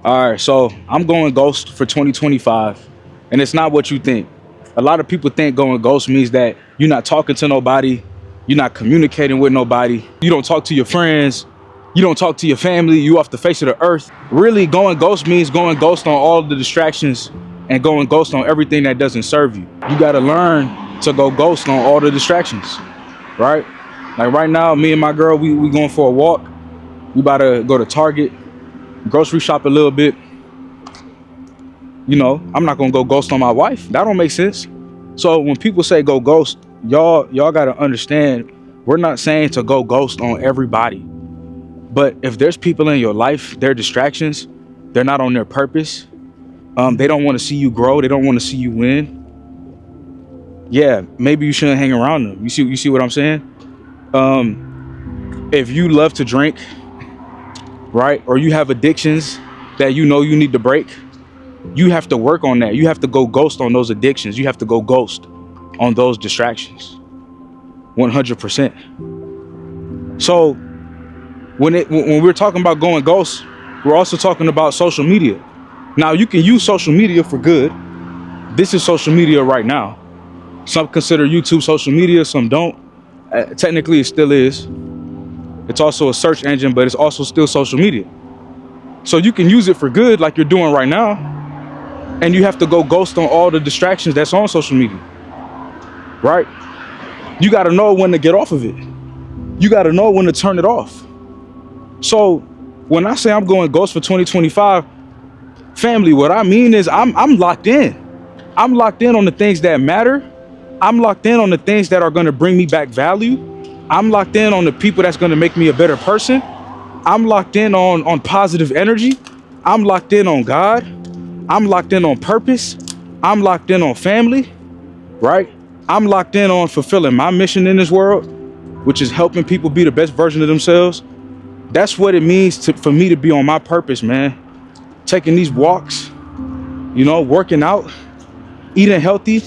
All right, so I'm going ghost for 2025, and it's not what you think. A lot of people think going ghost means that you're not talking to nobody, you're not communicating with nobody, you don't talk to your friends, you don't talk to your family, you off the face of the earth. Really, going ghost means going ghost on all the distractions and going ghost on everything that doesn't serve you. You gotta learn to go ghost on all the distractions, right? Like right now, me and my girl, we going for a walk. We about to go to Target, grocery shop a little bit. You know, I'm not gonna go ghost on my wife. That don't make sense. So when people say go ghost, y'all gotta understand, we're not saying to go ghost on everybody. But if there's people in your life, they're distractions, they're not on their purpose, they don't want to see you grow, they don't want to see you win. Yeah, maybe you shouldn't hang around them. You see what I'm saying? If you love to drink, right, or you have addictions that you know you need to break, you have to work on that. You have to go ghost on those addictions. You have to go ghost on those distractions. 100%. So when we're talking about going ghost, we're also talking about social media. Now you can use social media for good. This is social media right now. Some consider YouTube social media, some don't. Technically it still is. It's also a search engine, but it's also still social media. So you can use it for good like you're doing right now, and you have to go ghost on all the distractions that's on social media, right? You got to know when to get off of it. You got to know when to turn it off. So when I say I'm going ghost for 2025, family, what I mean is I'm locked in. I'm locked in on the things that matter. I'm locked in on the things that are going to bring me back value. I'm locked in on the people that's going to make me a better person. I'm locked in on positive energy. I'm locked in on God. I'm locked in on purpose. I'm locked in on family, right? I'm locked in on fulfilling my mission in this world, which is helping people be the best version of themselves. That's what it means for me to be on my purpose, man. Taking these walks, you know, working out, eating healthy,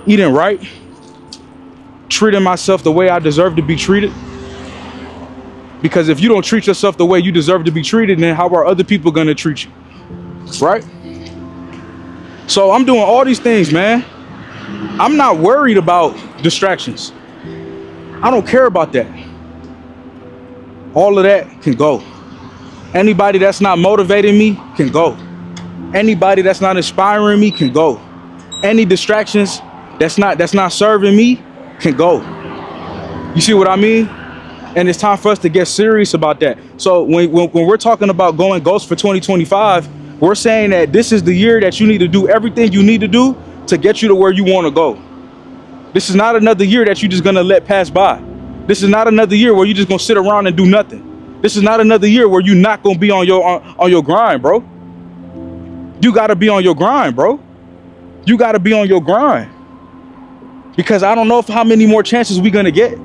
eating right, treating myself the way I deserve to be treated. Because if you don't treat yourself the way you deserve to be treated, then how are other people gonna treat you, right? So I'm doing all these things, man. I'm not worried about distractions. I don't care about that. All of that can go. Anybody that's not motivating me can go. Anybody that's not inspiring me can go. Any distractions that's not serving me can go. You see what I mean? And it's time for us to get serious about that. So when we're talking about going ghost for 2025, we're saying that this is the year that you need to do everything you need to do to get you to where you want to go. This is not another year that you're just gonna let pass by. This is not another year where you're just gonna sit around and do nothing. This is not another year where you're not gonna be on your grind, bro. You gotta be on your grind, bro. You gotta be on your grind. Because I don't know how many more chances we're gonna get.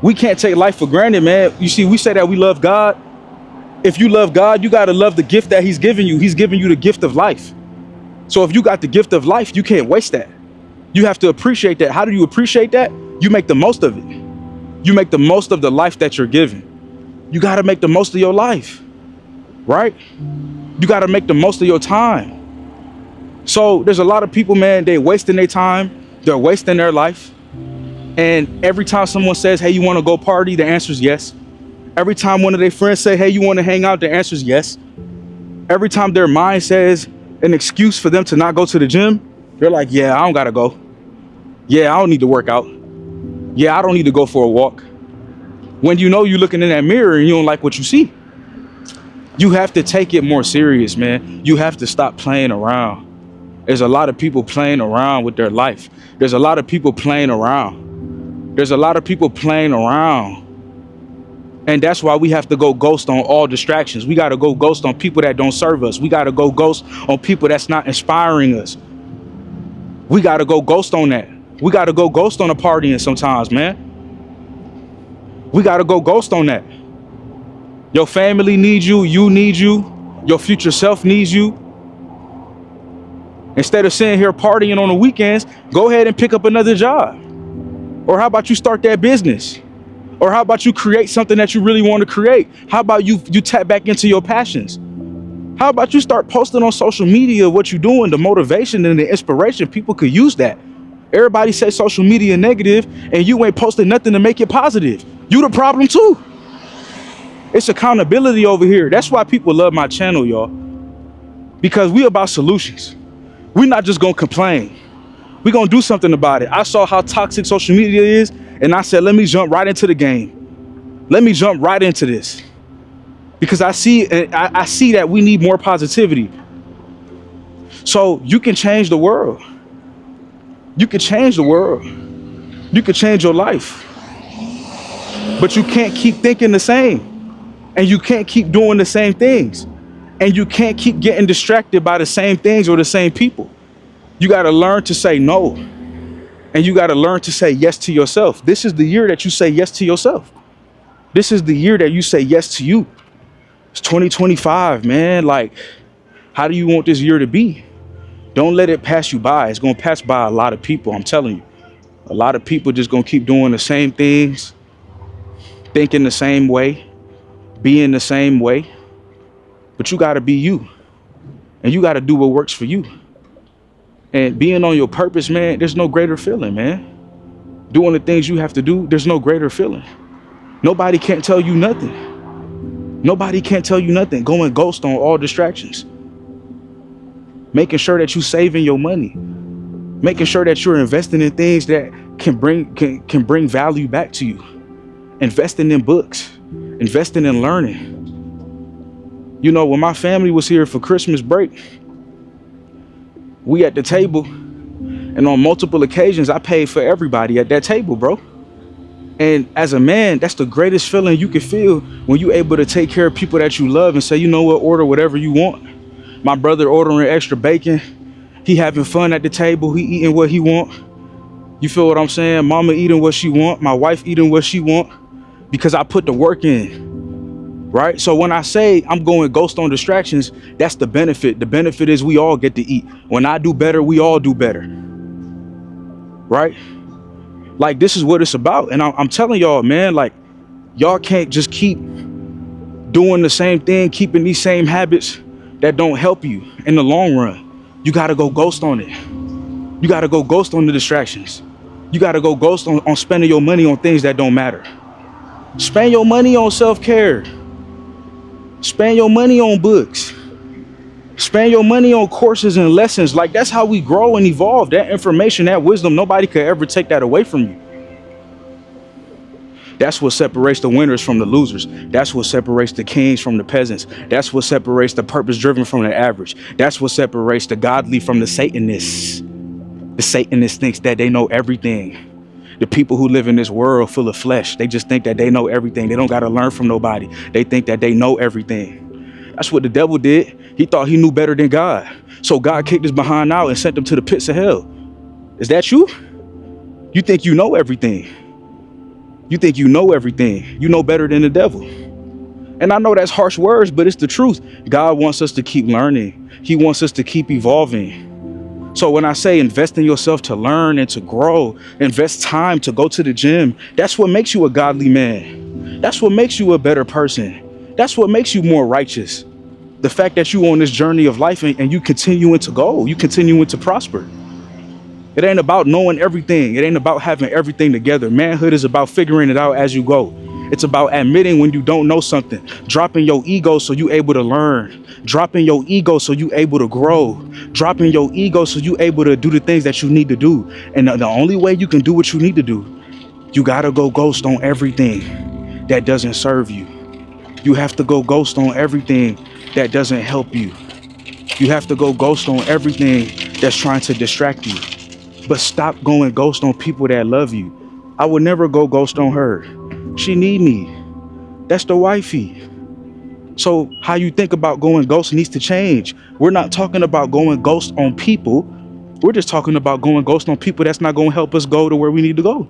We can't take life for granted, man. You see, we say that we love God. If you love God, you gotta love the gift that He's given you. He's given you the gift of life. So if you got the gift of life, you can't waste that. You have to appreciate that. How do you appreciate that? You make the most of it. You make the most of the life that you're given. You gotta make the most of your life, right? You gotta make the most of your time. So there's a lot of people, man, they wasting their time. They're wasting their life. And every time someone says, hey, you want to go party? The answer is yes. Every time one of their friends say, hey, you want to hang out? The answer is yes. Every time their mind says an excuse for them to not go to the gym, they're like, yeah, I don't got to go. Yeah, I don't need to work out. Yeah, I don't need to go for a walk. When you know you're looking in that mirror and you don't like what you see, you have to take it more serious, man. You have to stop playing around. There's a lot of people playing around with their life. There's a lot of people playing around. There's a lot of people playing around. And that's why we have to go ghost on all distractions. We got to go ghost on people that don't serve us. We got to go ghost on people that's not inspiring us. We got to go ghost on that. We got to go ghost on the partying sometimes, man. We got to go ghost on that. Your family needs you. You need you. Your future self needs you. Instead of sitting here partying on the weekends, go ahead and pick up another job. Or how about you start that business? Or how about you create something that you really want to create? How about you tap back into your passions? How about you start posting on social media what you're doing, the motivation and the inspiration? People could use that. Everybody say social media negative and you ain't posting nothing to make it positive. You the problem too. It's accountability over here. That's why people love my channel, y'all. Because we about solutions. We're not just gonna complain. We're gonna do something about it. I saw how toxic social media is, and I said, let me jump right into the game. Let me jump right into this. Because I see that we need more positivity. So you can change the world. You can change the world. You can change your life. But you can't keep thinking the same. And you can't keep doing the same things. And you can't keep getting distracted by the same things or the same people. You got to learn to say no. And you got to learn to say yes to yourself. This is the year that you say yes to yourself. This is the year that you say yes to you. It's 2025, man. Like, how do you want this year to be? Don't let it pass you by. It's going to pass by a lot of people. I'm telling you, a lot of people just going to keep doing the same things, thinking the same way, being the same way. But you got to be you, and you got to do what works for you. And being on your purpose, man, there's no greater feeling, man. Doing the things you have to do, there's no greater feeling. Nobody can't tell you nothing. Nobody can't tell you nothing. Going ghost on all distractions. Making sure that you're saving your money. Making sure that you're investing in things that can bring value back to you. Investing in books. Investing in learning. You know, when my family was here for Christmas break, we at the table, and on multiple occasions, I paid for everybody at that table, bro. And as a man, that's the greatest feeling you can feel when you're able to take care of people that you love and say, you know what, order whatever you want. My brother ordering extra bacon. He having fun at the table. He eating what he want. You feel what I'm saying? Mama eating what she want. My wife eating what she want because I put the work in. Right? So when I say I'm going ghost on distractions, that's the benefit. The benefit is we all get to eat. When I do better, we all do better. Right? Like, this is what it's about. And I'm telling y'all, man, like, y'all can't just keep doing the same thing, keeping these same habits that don't help you in the long run. You got to go ghost on it. You got to go ghost on the distractions. You got to go ghost on spending your money on things that don't matter. Spend your money on self-care. Spend your money on books. Spend your money on courses and lessons. Like, that's how we grow and evolve. That information, that wisdom, nobody could ever take that away from you. That's what separates the winners from the losers. That's what separates the kings from the peasants. That's what separates the purpose-driven from the average. That's what separates the godly from the Satanists. The Satanist thinks that they know everything. The people who live in this world full of flesh, they just think that they know everything. They don't got to learn from nobody. They think that they know everything. That's what the devil did. He thought he knew better than God. So God kicked his behind out and sent him to the pits of hell. Is that you? You think you know everything. You think you know everything. You know better than the devil. And I know that's harsh words, but it's the truth. God wants us to keep learning. He wants us to keep evolving. So when I say invest in yourself to learn and to grow, invest time to go to the gym, that's what makes you a godly man. That's what makes you a better person. That's what makes you more righteous. The fact that you on this journey of life and you continuing to go, you continuing to prosper. It ain't about knowing everything. It ain't about having everything together. Manhood is about figuring it out as you go. It's about admitting when you don't know something, dropping your ego so you able to learn, dropping your ego so you able to grow, dropping your ego so you able to do the things that you need to do. And the only way you can do what you need to do, you gotta go ghost on everything that doesn't serve you. You have to go ghost on everything that doesn't help you. You have to go ghost on everything that's trying to distract you. But stop going ghost on people that love you. I would never go ghost on her. She need me. That's the wifey. So how you think about going ghost needs to change. We're not talking about going ghost on people. We're just talking about going ghost on people that's not going to help us go to where we need to go.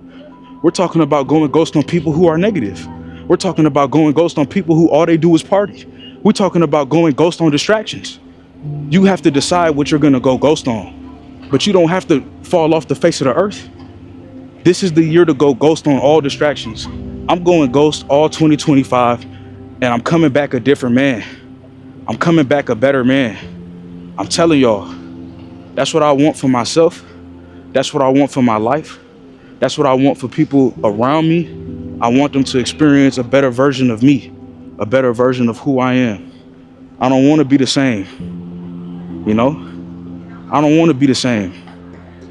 We're talking about going ghost on people who are negative. We're talking about going ghost on people who all they do is party. We're talking about going ghost on distractions. You have to decide what you're going to go ghost on. But you don't have to fall off the face of the earth. This is the year to go ghost on all distractions. I'm going ghost all 2025, and I'm coming back a different man. I'm coming back a better man. I'm telling y'all, that's what I want for myself. That's what I want for my life. That's what I want for people around me. I want them to experience a better version of me, a better version of who I am. I don't want to be the same, you know? I don't want to be the same.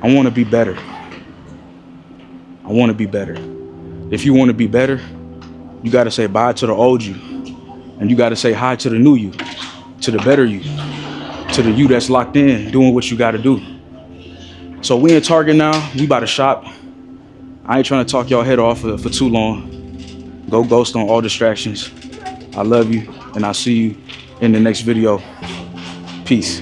I want to be better. I want to be better. If you want to be better, you got to say bye to the old you. And you got to say hi to the new you, to the better you, to the you that's locked in, doing what you got to do. So we in Target now. We about to shop. I ain't trying to talk y'all head off for too long. Go ghost on all distractions. I love you, and I'll see you in the next video. Peace.